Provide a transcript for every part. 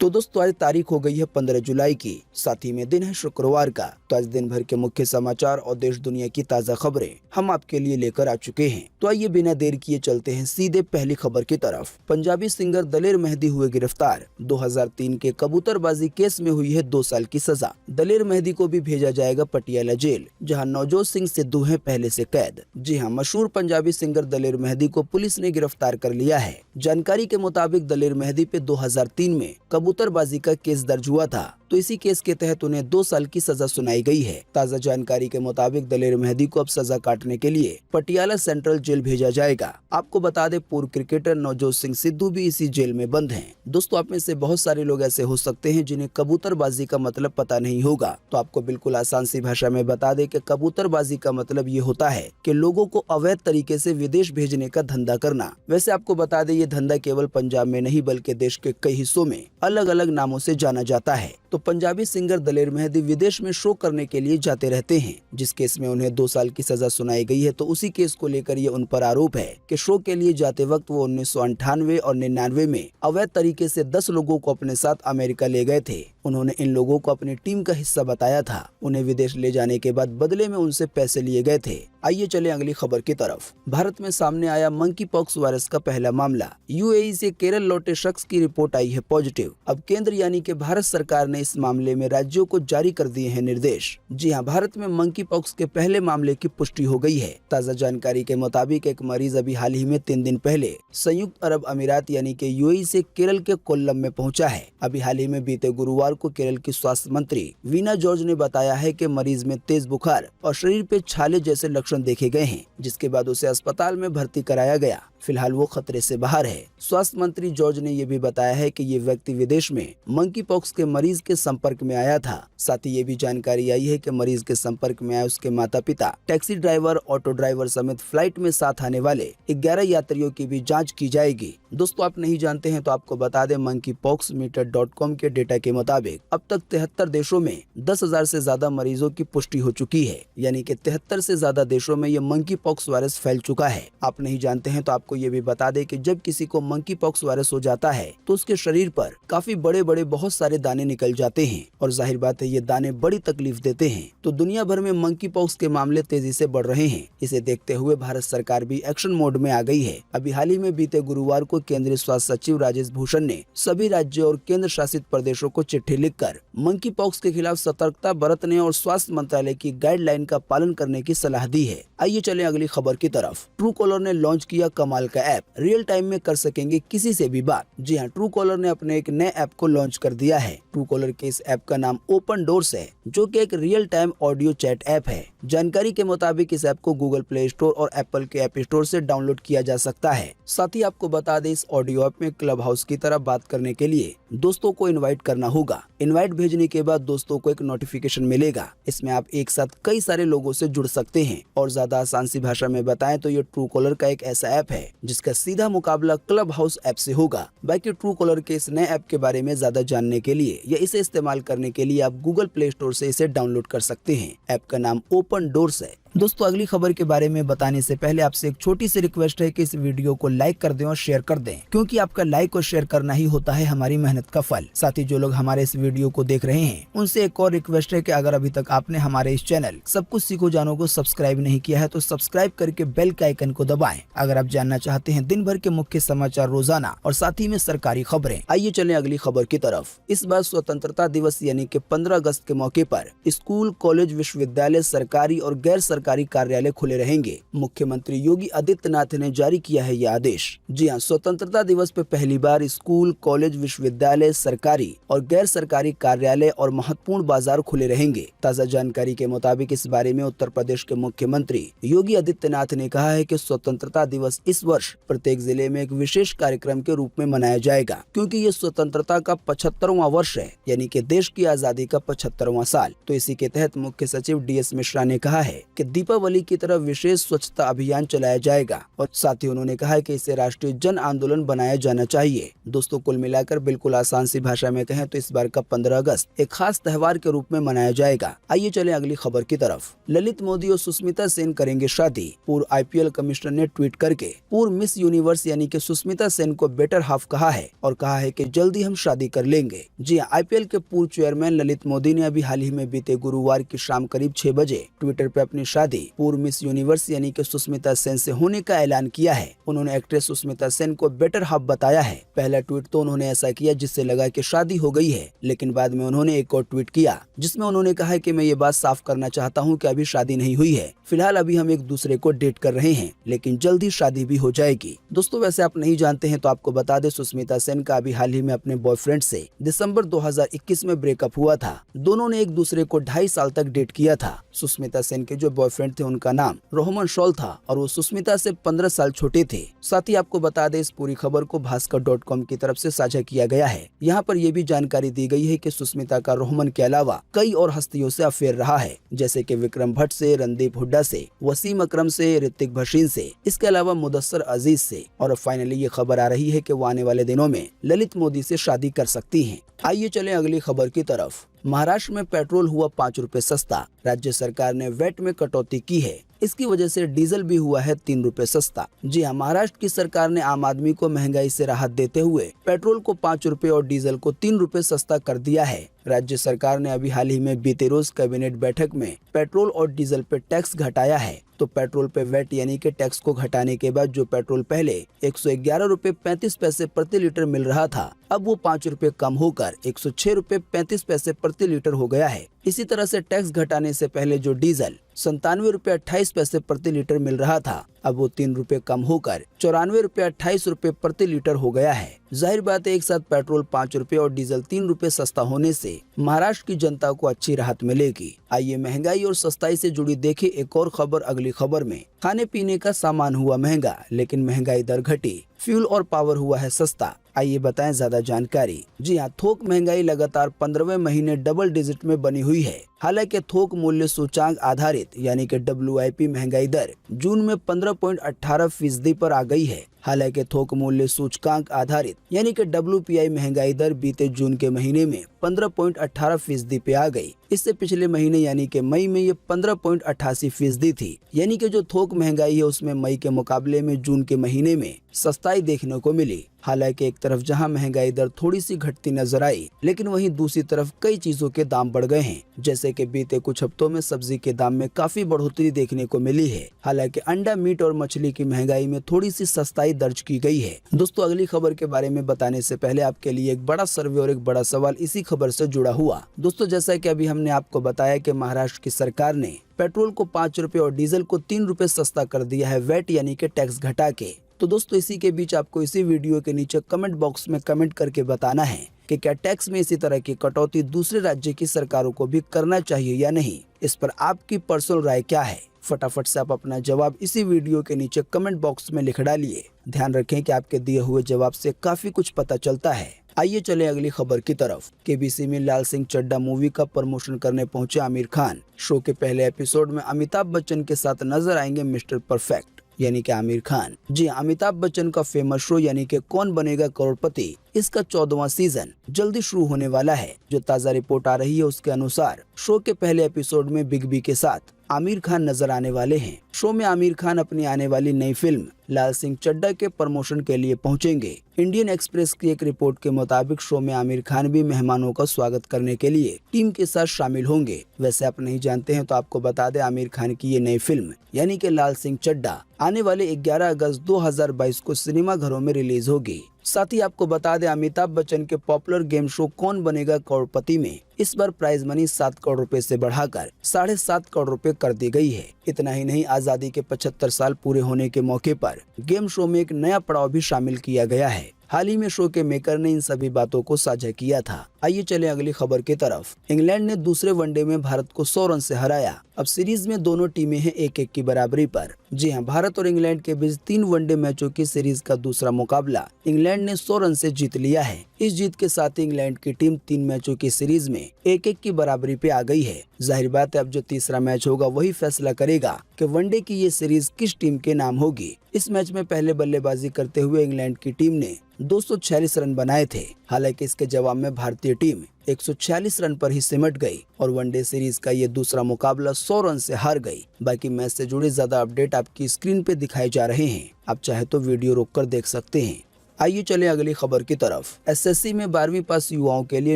तो दोस्तों आज तारीख हो गई है 15 जुलाई की, साथ ही में दिन है शुक्रवार का। तो आज दिन भर के मुख्य समाचार और देश दुनिया की ताज़ा खबरें हम आपके लिए लेकर आ चुके हैं। तो आइए बिना देर किए चलते हैं सीधे पहली खबर की तरफ। पंजाबी सिंगर दलेर मेहदी हुए गिरफ्तार। 2003 के कबूतरबाजी केस में हुई है 2 साल की सजा। दलेर मेहदी को भी भेजा जाएगा पटियाला जेल, जहां नवजोत सिंह सिद्धू हैं पहले से कैद। जी हां, मशहूर पंजाबी सिंगर दलेर मेहदी को पुलिस ने गिरफ्तार कर लिया है। जानकारी के मुताबिक दलेर मेहदी पे 2003 में कबूतरबाजी का केस दर्ज हुआ था, तो इसी केस के तहत उन्हें 2 साल की सजा सुनाई गई है। ताज़ा जानकारी के मुताबिक दलेर मेहदी को अब सजा काटने के लिए पटियाला सेंट्रल जेल भेजा जाएगा। आपको बता दें, पूर्व क्रिकेटर नवजोत सिंह सिद्धू भी इसी जेल में बंद हैं। दोस्तों, आप में से बहुत सारे लोग ऐसे हो सकते हैं जिन्हें कबूतरबाजी का मतलब पता नहीं होगा, तो आपको बिल्कुल आसान सी भाषा में बता दें कि कबूतरबाजी का मतलब ये होता है कि लोगों को अवैध तरीके से विदेश भेजने का धंधा करना। वैसे आपको बता दें, ये धंधा केवल पंजाब में नहीं बल्कि देश के कई हिस्सों में अलग अलग नामों से जाना जाता है। तो पंजाबी सिंगर दलेर मेहदी विदेश में शो करने के लिए जाते रहते हैं। जिस केस में उन्हें 2 साल की सजा सुनाई गई है, तो उसी केस को लेकर ये उन पर आरोप है कि शो के लिए जाते वक्त वो 1998 और 99 में अवैध तरीके से 10 लोगों को अपने साथ अमेरिका ले गए थे। उन्होंने इन लोगों को अपनी टीम का हिस्सा बताया था। उन्हें विदेश ले जाने के बाद बदले में उनसे पैसे लिए गए थे। आइए चले अगली खबर की तरफ। भारत में सामने आया मंकी पॉक्स वायरस का पहला मामला। यूएई से केरल लौटे शख्स की रिपोर्ट आई है पॉजिटिव। अब केंद्र यानी कि भारत सरकार ने इस मामले में राज्यों को जारी कर दिए हैं निर्देश। जी हां, भारत में मंकी पॉक्स के पहले मामले की पुष्टि हो गई है। ताज़ा जानकारी के मुताबिक एक मरीज अभी हाल ही में 3 दिन पहले संयुक्त अरब अमीरात यानी कि यूएई से केरल के कोल्लम में पहुंचा है। अभी हाल ही में बीते गुरुवार को केरल की स्वास्थ्य मंत्री वीना जॉर्ज ने बताया है कि मरीज में तेज बुखार और शरीर पे छाले जैसे लक्षण देखे गए हैं, जिसके बाद उसे अस्पताल में भर्ती कराया गया। फिलहाल वो खतरे से बाहर है। स्वास्थ्य मंत्री जॉर्ज ने ये भी बताया है कि ये व्यक्ति विदेश में मंकी पॉक्स के मरीज के संपर्क में आया था। साथ ही ये भी जानकारी आई है कि मरीज के संपर्क में आए उसके माता पिता, टैक्सी ड्राइवर, ऑटो ड्राइवर समेत फ्लाइट में साथ आने वाले 11 यात्रियों की भी जांच की जाएगी। दोस्तों, आप नहीं जानते हैं तो आपको बता दें, मंकी पॉक्स मीटर.com के डेटा के मुताबिक अब तक 73 देशों में 10,000 से ज्यादा मरीजों की पुष्टि हो चुकी है, यानी कि 73 से ज्यादा देशों में ये मंकी पॉक्स वायरस फैल चुका है। आप नहीं जानते हैं तो आपको ये भी बता दें कि जब किसी को मंकी पॉक्स वायरस हो जाता है तो उसके शरीर पर काफी बड़े बड़े बहुत सारे दाने निकल जाते हैं, और जाहिर बात है ये दाने बड़ी तकलीफ देते हैं। तो दुनिया भर में मंकी पॉक्स के मामले तेजी से बढ़ रहे हैं। इसे देखते हुए भारत सरकार भी एक्शन मोड में आ गई है। अभी हाल ही में बीते गुरुवार को केंद्रीय स्वास्थ्य सचिव राजेश भूषण ने सभी राज्यों और केंद्र शासित प्रदेशों को चिट्ठी लिखकर मंकी पॉक्स के खिलाफ सतर्कता बरतने और स्वास्थ्य मंत्रालय की गाइडलाइन का पालन करने की सलाह दी है। आइए चले अगली खबर की तरफ। ट्रू कॉलर ने लॉन्च किया कमाल का ऐप, रियल टाइम में कर सकेंगे किसी से भी बात। जी हाँ, ट्रू कॉलर ने अपने एक नए ऐप को लॉन्च कर दिया है। ट्रू कॉलर के इस ऐप का नाम ओपन डोर्स है, जो कि एक real time audio chat app है। जानकारी के मुताबिक इस ऐप को गूगल प्ले स्टोर और एप्पल के ऐप स्टोर से डाउनलोड किया जा सकता है। साथ ही आपको बता दें, इस ऑडियो ऐप में क्लब हाउस की तरह बात करने के लिए दोस्तों को इनवाइट करना होगा। इनवाइट भेजने के बाद दोस्तों को एक नोटिफिकेशन मिलेगा। इसमें आप एक साथ कई सारे लोगों से जुड़ सकते हैं। और ज्यादा आसान सी भाषा में बताएं तो ये ट्रू कॉलर का एक ऐसा ऐप है जिसका सीधा मुकाबला क्लब हाउस ऐप से होगा। बाकी ट्रू कॉलर के इस नए ऐप के बारे में ज्यादा जानने के लिए या इसे इस्तेमाल करने के लिए आप गूगल प्ले स्टोर से इसे डाउनलोड कर सकते हैं। ऐप का नाम ओपन डोर्स है। दोस्तों, अगली खबर के बारे में बताने से पहले आपसे एक छोटी सी रिक्वेस्ट है कि इस वीडियो को लाइक कर दें और शेयर कर दें, क्योंकि आपका लाइक और शेयर करना ही होता है हमारी मेहनत का फल। साथ ही जो लोग हमारे इस वीडियो को देख रहे हैं उनसे एक और रिक्वेस्ट है कि अगर अभी तक आपने हमारे इस चैनल सब कुछ सीखो जानो को सब्सक्राइब नहीं किया है तो सब्सक्राइब करके बेल के आइकन को दबाएं। अगर आप जानना चाहते हैं दिन भर के मुख्य समाचार रोजाना और साथ ही में सरकारी खबरें। आइए चले अगली खबर की तरफ। इस बार स्वतंत्रता दिवस यानी कि 15 अगस्त के मौके पर स्कूल, कॉलेज, विश्वविद्यालय, सरकारी और गैर सरकारी कार्यालय खुले रहेंगे। मुख्यमंत्री योगी आदित्यनाथ ने जारी किया है यह आदेश। जी हां, स्वतंत्रता दिवस पे पहली बार स्कूल, कॉलेज, विश्वविद्यालय, सरकारी और गैर सरकारी कार्यालय और महत्वपूर्ण बाजार खुले रहेंगे। ताज़ा जानकारी के मुताबिक इस बारे में उत्तर प्रदेश के मुख्यमंत्री योगी आदित्यनाथ ने कहा है कि स्वतंत्रता दिवस इस वर्ष प्रत्येक जिले में एक विशेष कार्यक्रम के रूप में मनाया जाएगा, क्योंकि ये स्वतंत्रता का 75वां वर्ष है, यानी कि देश की आजादी का 75वां साल। तो इसी के तहत मुख्य सचिव DS मिश्रा ने कहा है कि दीपावली की तरह विशेष स्वच्छता अभियान चलाया जाएगा और साथ ही उन्होंने कहा कि इसे राष्ट्रीय जन आंदोलन बनाया जाना चाहिए। दोस्तों, कुल मिलाकर बिल्कुल आसान सी भाषा में कहें तो इस बार का 15 अगस्त एक खास त्योहार के रूप में मनाया जाएगा। आइए चले अगली खबर की तरफ। ललित मोदी और सुष्मिता सेन करेंगे शादी। पूर्व IPL कमिश्नर ने ट्वीट करके पूर्व मिस यूनिवर्स यानी कि सुष्मिता सेन को बेटर हाफ कहा है और कहा है कि जल्दी हम शादी कर लेंगे। जी हाँ, IPL के पूर्व चेयरमैन ललित मोदी ने अभी हाल ही में बीते गुरुवार की शाम करीब 6 बजे ट्विटर पे अपनी शादी पूर्व मिस यूनिवर्स यानी कि सुष्मिता सेन से होने का ऐलान किया है। उन्होंने एक्ट्रेस सुष्मिता सेन को बेटर हाफ बताया है। पहला ट्वीट तो उन्होंने ऐसा किया जिससे लगा कि शादी हो गई है, लेकिन बाद में उन्होंने एक और ट्वीट किया जिसमें उन्होंने कहा है कि मैं ये बात साफ करना चाहता हूँ कि अभी शादी नहीं हुई है। फिलहाल अभी हम एक दूसरे को डेट कर रहे हैं, लेकिन जल्द ही शादी भी हो जाएगी। दोस्तों, वैसे आप नहीं जानते हैं तो आपको बता दें, सुष्मिता सेन का अभी हाल ही में अपने बॉयफ्रेंड से दिसंबर 2021 में ब्रेकअप हुआ था। दोनों ने एक दूसरे को 2.5 साल तक डेट किया था। सुष्मिता सेन के जो बॉयफ्रेंड थे उनका नाम रोहमन शॉल था और वो सुष्मिता से 15 साल छोटे थे। साथ ही आपको बता दें, इस पूरी खबर को भास्कर.com की तरफ से साझा किया गया है। यहाँ पर यह भी जानकारी दी गई है कि सुष्मिता का रोहमन के अलावा कई और हस्तियों से अफेयर रहा है, जैसे कि विक्रम भट्ट से, रणदीप हुड्डा से, वसीम अकरम से, ऋतिक भसीन से, इसके अलावा मुदस्सर अजीज से। और फाइनली ये खबर आ रही है कि वो आने वाले दिनों में ललित मोदी से शादी कर सकती हैं। आइए चलें अगली खबर की तरफ। महाराष्ट्र में पेट्रोल हुआ 5 रुपए सस्ता। राज्य सरकार ने वैट में कटौती की है। इसकी वजह से डीजल भी हुआ है 3 रुपए सस्ता। जी हाँ, महाराष्ट्र की सरकार ने आम आदमी को महंगाई से राहत देते हुए पेट्रोल को 5 रुपए और डीजल को 3 रुपए सस्ता कर दिया है। राज्य सरकार ने अभी हाल ही में बीते रोज कैबिनेट बैठक में पेट्रोल और डीजल पे टैक्स घटाया है। तो पेट्रोल पे वैट यानी कि टैक्स को घटाने के बाद जो पेट्रोल पहले 111 रुपए 35 पैसे प्रति लीटर मिल रहा था, अब वो 5 रुपए कम होकर 106 रुपए 35 पैसे प्रति लीटर हो गया है। इसी तरह से टैक्स घटाने से पहले जो डीजल 97 रुपए 28 पैसे प्रति लीटर मिल रहा था, अब वो 3 रुपए कम होकर 94 रुपए 28 रुपए प्रति लीटर हो गया है। जाहिर बात है, एक साथ पेट्रोल 5 रुपए और डीजल 3 रुपए सस्ता होने से महाराष्ट्र की जनता को अच्छी राहत मिलेगी। आइए महंगाई और सस्ताई से जुड़ी देखें एक और खबर। अगली खबर में खाने पीने का सामान हुआ महंगा, लेकिन महंगाई दर घटी। फ्यूल और पावर हुआ है सस्ता। आइए बताएं ज्यादा जानकारी। जी हाँ, थोक महंगाई लगातार 15वें महीने डबल डिजिट में बनी हुई है। हालांकि थोक मूल्य सूचांक आधारित यानी कि WIP महंगाई दर जून में 15.18% पर आ गई है। हालांकि थोक मूल्य सूचकांक आधारित यानी कि WPI महंगाई दर बीते जून के महीने में 15.18% पे आ गई। इससे पिछले महीने यानी कि मई में ये 15.88% थी। यानी कि जो थोक महंगाई है उसमें मई के मुकाबले में जून के महीने में सस्ताई देखने को मिली। हालांकि एक तरफ जहां महंगाई दर थोड़ी सी घटती नजर आई, लेकिन वहीं दूसरी तरफ कई चीजों के दाम बढ़ गए हैं। जैसे कि बीते कुछ हफ्तों में सब्जी के दाम में काफी बढ़ोतरी देखने को मिली है। हालांकि अंडा, मीट और मछली की महंगाई में थोड़ी सी सस्ताई दर्ज की गई है। दोस्तों, अगली खबर के बारे में बताने से पहले आपके लिए एक बड़ा सर्वे और एक बड़ा सवाल इसी खबर से जुड़ा हुआ। दोस्तों, जैसा कि अभी हमने आपको बताया कि महाराष्ट्र की सरकार ने पेट्रोल को 5 रुपए और डीजल को 3 रुपए सस्ता कर दिया है, वैट यानी कि टैक्स घटा के। तो दोस्तों, इसी के बीच आपको इसी वीडियो के नीचे कमेंट बॉक्स में कमेंट करके बताना है कि क्या टैक्स में इसी तरह की कटौती दूसरे राज्य की सरकारों को भी करना चाहिए या नहीं। इस पर आपकी पर्सनल राय क्या है? फटाफट से आप अपना जवाब इसी वीडियो के नीचे कमेंट बॉक्स में लिख डालिए। ध्यान रखें कि आपके दिए हुए जवाब से काफी कुछ पता चलता है। आइए चले अगली खबर की तरफ। KBC में लाल सिंह चड्ढा मूवी का प्रमोशन करने पहुंचे आमिर खान। शो के पहले एपिसोड में अमिताभ बच्चन के साथ नजर आएंगे मिस्टर परफेक्ट यानी कि आमिर खान। जी, अमिताभ बच्चन का फेमस शो यानी कि कौन बनेगा करोड़पति, इसका 14वां सीजन जल्दी शुरू होने वाला है। जो ताज़ा रिपोर्ट आ रही है उसके अनुसार शो के पहले एपिसोड में बिग बी के साथ आमिर खान नजर आने वाले हैं। शो में आमिर खान अपनी आने वाली नई फिल्म लाल सिंह चड्ढा के प्रमोशन के लिए पहुंचेंगे। इंडियन एक्सप्रेस की एक रिपोर्ट के मुताबिक शो में आमिर खान भी मेहमानों का स्वागत करने के लिए टीम के साथ शामिल होंगे। वैसे आप नहीं जानते हैं तो आपको बता दें, आमिर खान की ये नई फिल्म यानी कि लाल सिंह चड्ढा आने वाले 11 अगस्त 2022 को सिनेमा घरों में रिलीज होगी। साथ ही आपको बता दें, अमिताभ बच्चन के पॉपुलर गेम शो कौन बनेगा करोड़पति में इस बार प्राइज मनी 7 करोड़ रुपए से बढ़ाकर 7.5 करोड़ रुपए कर दी गई है। इतना ही नहीं, आजादी के 75 साल पूरे होने के मौके पर गेम शो में एक नया पड़ाव भी शामिल किया गया है। हाल ही में शो के मेकर ने इन सभी बातों को साझा किया था। आइए चलें अगली खबर की तरफ। इंग्लैंड ने दूसरे वनडे में भारत को 100 रन से हराया। अब सीरीज में दोनों टीमें हैं 1-1 की बराबरी पर। जी हां, भारत और इंग्लैंड के बीच 3 वनडे मैचों की सीरीज का दूसरा मुकाबला इंग्लैंड ने 100 रन से जीत लिया है। इस जीत के साथ इंग्लैंड की टीम 3 मैचों की सीरीज में 1-1 की बराबरी पे आ गई है। जाहिर बात है, अब जो तीसरा मैच होगा वही फैसला करेगा कि वनडे की ये सीरीज किस टीम के नाम होगी। इस मैच में पहले बल्लेबाजी करते हुए इंग्लैंड की टीम ने 246 रन बनाए थे। हालांकि इसके जवाब में भारतीय टीम 146 रन पर ही सिमट गई और वनडे सीरीज का ये दूसरा मुकाबला 100 रन से हार गई। बाकी मैच से जुड़े ज्यादा अपडेट आपकी स्क्रीन पे दिखाए जा रहे हैं, आप चाहे तो वीडियो रोककर देख सकते हैं। आइए चलें अगली खबर की तरफ। एसएससी में 12वीं पास युवाओं के लिए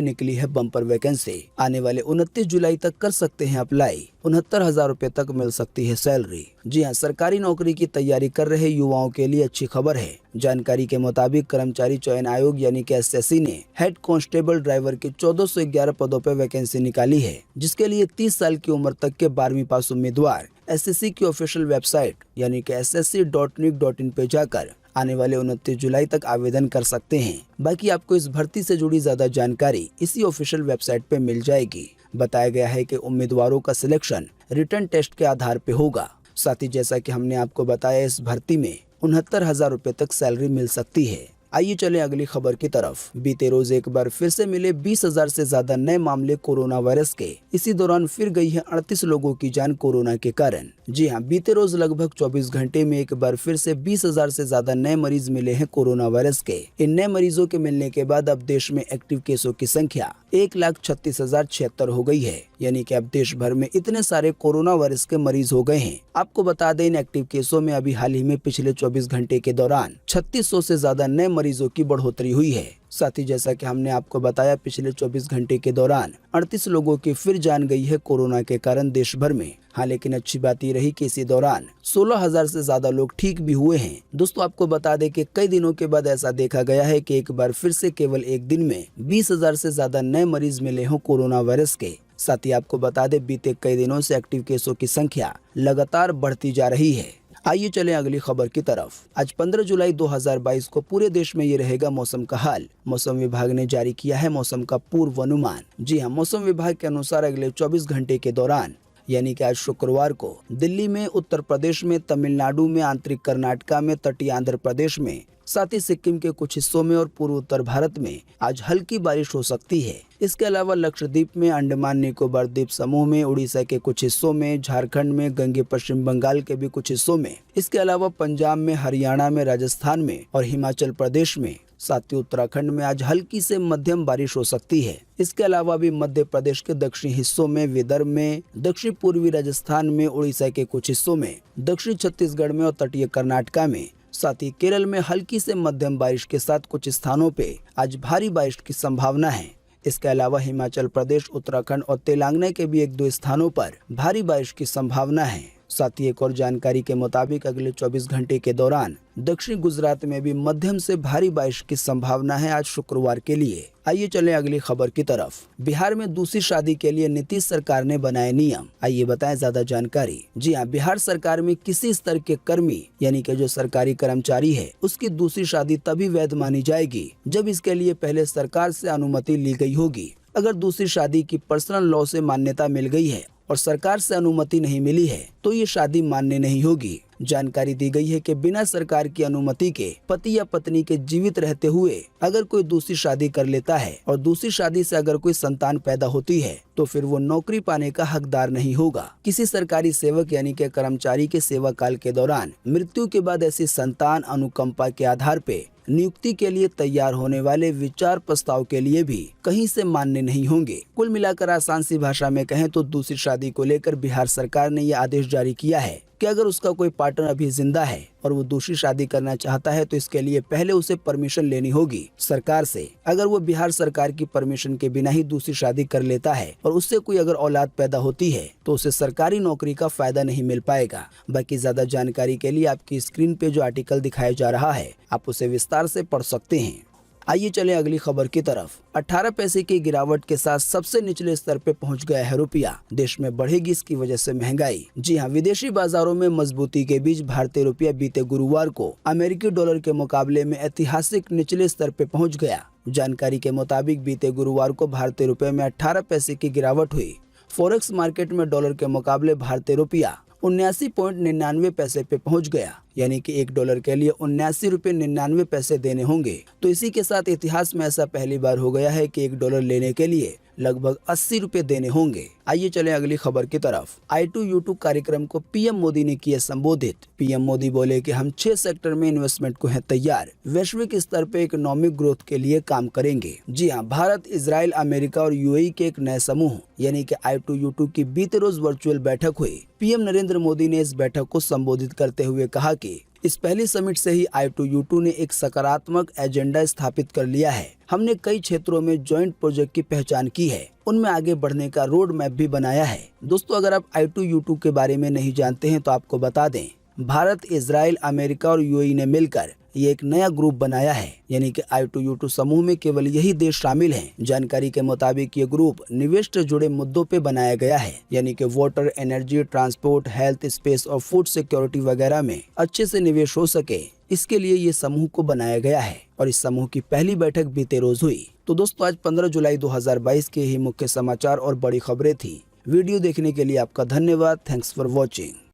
निकली है बम्पर वैकेंसी। आने वाले 29 जुलाई तक कर सकते हैं अप्लाई। 69,000 रुपए तक मिल सकती है सैलरी। जी हां, सरकारी नौकरी की तैयारी कर रहे युवाओं के लिए अच्छी खबर है। जानकारी के मुताबिक कर्मचारी चयन आयोग यानी कि एसएससी ने हेड कांस्टेबल ड्राइवर के 1411 पदों पर वैकेंसी निकाली है, जिसके लिए 30 साल की उम्र तक के 12वीं पास उम्मीदवार एसएससी की ऑफिशियल वेबसाइट यानी कि ssc.nic.in पे जाकर आने वाले 29 जुलाई तक आवेदन कर सकते हैं। बाकी आपको इस भर्ती से जुड़ी ज्यादा जानकारी इसी ऑफिशियल वेबसाइट पे मिल जाएगी। बताया गया है कि उम्मीदवारों का सिलेक्शन रिटन टेस्ट के आधार पे होगा। साथ ही जैसा कि हमने आपको बताया, इस भर्ती में 69,000 रुपए तक सैलरी मिल सकती है। आइए चलें अगली खबर की तरफ। बीते रोज एक बार फिर से मिले 20,000 से ज्यादा नए मामले कोरोना वायरस के। इसी दौरान फिर गई है 38 लोगों की जान कोरोना के कारण। जी हां, बीते रोज लगभग 24 घंटे में एक बार फिर से 20,000 से ज्यादा नए मरीज मिले हैं कोरोना वायरस के। इन नए मरीजों के मिलने के बाद अब देश में एक्टिव केसों की संख्या 1,36,076 हो गई है। यानी कि अब देश भर में इतने सारे कोरोना वायरस के मरीज हो गए हैं। आपको बता दें, इन एक्टिव केसों में अभी हाल ही में पिछले 24 घंटे के दौरान 3600 से ज्यादा नए मरीजों की बढ़ोतरी हुई है। साथ ही जैसा कि हमने आपको बताया, पिछले 24 घंटे के दौरान 38 लोगों की फिर जान गई है कोरोना के कारण देश भर में। हाँ, लेकिन अच्छी बात ये रही कि इसी दौरान 16,000 से ज्यादा लोग ठीक भी हुए हैं। दोस्तों, आपको बता दें कि कई दिनों के बाद ऐसा देखा गया है कि एक बार फिर से केवल एक दिन में 20,000 से ज्यादा नए मरीज मिले हों कोरोना वायरस के। साथ ही आपको बता दें, बीते कई दिनों से एक्टिव केसों की संख्या लगातार बढ़ती जा रही है। आइए चलें अगली खबर की तरफ। आज 15 जुलाई 2022 को पूरे देश में ये रहेगा मौसम का हाल। मौसम विभाग ने जारी किया है मौसम का पूर्वानुमान। जी हां, मौसम विभाग के अनुसार अगले 24 घंटे के दौरान यानी कि आज शुक्रवार को दिल्ली में, उत्तर प्रदेश में, तमिलनाडु में, आंतरिक कर्नाटका में, तटीय आंध्र प्रदेश में, साथ ही सिक्किम के कुछ हिस्सों में और पूर्व उत्तर भारत में आज हल्की बारिश हो सकती है। इसके अलावा लक्षद्वीप में, अंडमान निकोबार द्वीप समूह में, उड़ीसा के कुछ हिस्सों में, झारखंड में, गंगे पश्चिम बंगाल के भी कुछ हिस्सों में, इसके अलावा पंजाब में, हरियाणा में, राजस्थान में और हिमाचल प्रदेश में, साथ ही उत्तराखंड में आज हल्की से मध्यम बारिश हो सकती है। इसके अलावा भी मध्य प्रदेश के दक्षिणी हिस्सों में, विदर्भ में, दक्षिण पूर्वी राजस्थान में, उड़ीसा के कुछ हिस्सों में, दक्षिण छत्तीसगढ़ में और तटीय कर्नाटका में, साथ ही केरल में हल्की से मध्यम बारिश के साथ कुछ स्थानों पे आज भारी बारिश की संभावना है। इसके अलावा हिमाचल प्रदेश, उत्तराखंड और तेलंगाना के भी 1-2 स्थानों पर भारी बारिश की संभावना है। साथ ही एक और जानकारी के मुताबिक अगले 24 घंटे के दौरान दक्षिण गुजरात में भी मध्यम से भारी बारिश की संभावना है आज शुक्रवार के लिए। आइए चलें अगली खबर की तरफ। बिहार में दूसरी शादी के लिए नीतीश सरकार ने बनाए नियम। आइए बताएं ज्यादा जानकारी। जी हां, बिहार सरकार में किसी स्तर के कर्मी यानी कि जो सरकारी कर्मचारी है, उसकी दूसरी शादी तभी वैध मानी जाएगी जब इसके लिए पहले सरकार से अनुमति ली गई होगी। अगर दूसरी शादी की पर्सनल लॉ से मान्यता मिल गई है और सरकार से अनुमति नहीं मिली है तो ये शादी मान्य नहीं होगी। जानकारी दी गई है कि बिना सरकार की अनुमति के पति या पत्नी के जीवित रहते हुए अगर कोई दूसरी शादी कर लेता है और दूसरी शादी से अगर कोई संतान पैदा होती है तो फिर वो नौकरी पाने का हकदार नहीं होगा। किसी सरकारी सेवक यानी कि कर्मचारी के सेवा काल के दौरान मृत्यु के बाद ऐसी संतान अनुकंपा के आधार पे नियुक्ति के लिए तैयार होने वाले विचार प्रस्ताव के लिए भी कहीं से मान्य नहीं होंगे। कुल मिलाकर आसान सी भाषा में कहें तो दूसरी शादी को लेकर बिहार सरकार ने यह आदेश जारी किया है कि अगर उसका कोई पार्टनर अभी जिंदा है और वो दूसरी शादी करना चाहता है तो इसके लिए पहले उसे परमिशन लेनी होगी सरकार से। अगर वो बिहार सरकार की परमिशन के बिना ही दूसरी शादी कर लेता है और उससे कोई अगर औलाद पैदा होती है तो उसे सरकारी नौकरी का फायदा नहीं मिल पाएगा। बाकी ज्यादा जानकारी के लिए आपकी स्क्रीन पे जो आर्टिकल दिखाया जा रहा है आप उसे विस्तार से पढ़ सकते हैं। आइए चलें अगली खबर की तरफ। 18 पैसे की गिरावट के साथ सबसे निचले स्तर पे पहुंच गया है रुपया। देश में बढ़ेगी इसकी वजह से महंगाई। जी हां, विदेशी बाजारों में मजबूती के बीच भारतीय रुपया बीते गुरुवार को अमेरिकी डॉलर के मुकाबले में ऐतिहासिक निचले स्तर पे पहुंच गया। जानकारी के मुताबिक बीते गुरुवार को भारतीय रुपये में 18 पैसे की गिरावट हुई। फॉरेक्स मार्केट में डॉलर के मुकाबले भारतीय रुपया 79.99 पैसे पे पहुंच गया, यानी कि $1 के लिए 79 रुपये 99 पैसे देने होंगे। तो इसी के साथ इतिहास में ऐसा पहली बार हो गया है कि $1 लेने के लिए लगभग 80 रुपये देने होंगे। आइए चलें अगली खबर की तरफ। I2U2 कार्यक्रम को पीएम मोदी ने किया संबोधित। पीएम मोदी बोले कि हम 6 सेक्टर में इन्वेस्टमेंट को हैं तैयार, वैश्विक स्तर पे इकोनॉमिक ग्रोथ के लिए काम करेंगे। जी हां, भारत, इजराइल, अमेरिका और यूएई के एक नए समूह यानी कि I2U2 की बीते रोज वर्चुअल बैठक हुई। पीएम नरेंद्र मोदी ने इस बैठक को संबोधित करते हुए कहा कि इस पहली समिट से ही I2U2 ने एक सकारात्मक एजेंडा स्थापित कर लिया है। हमने कई क्षेत्रों में जॉइंट प्रोजेक्ट की पहचान की है, उनमें आगे बढ़ने का रोड मैप भी बनाया है। दोस्तों, अगर आप I2U2 के बारे में नहीं जानते हैं तो आपको बता दें, भारत, इजराइल, अमेरिका और यूएई ने मिलकर ये एक नया ग्रुप बनाया है, यानी कि I2U2 समूह में केवल यही देश शामिल हैं। जानकारी के मुताबिक ये ग्रुप निवेश से जुड़े मुद्दों पे बनाया गया है, यानी कि water, energy, transport, health, space और फूड सिक्योरिटी वगैरह में अच्छे से निवेश हो सके, इसके लिए ये समूह को बनाया गया है। और इस समूह की पहली बैठक बीते रोज हुई। तो दोस्तों, आज 15 जुलाई 2022 के ही मुख्य समाचार और बड़ी खबरें थी। वीडियो देखने के लिए आपका धन्यवाद। Thanks for watching.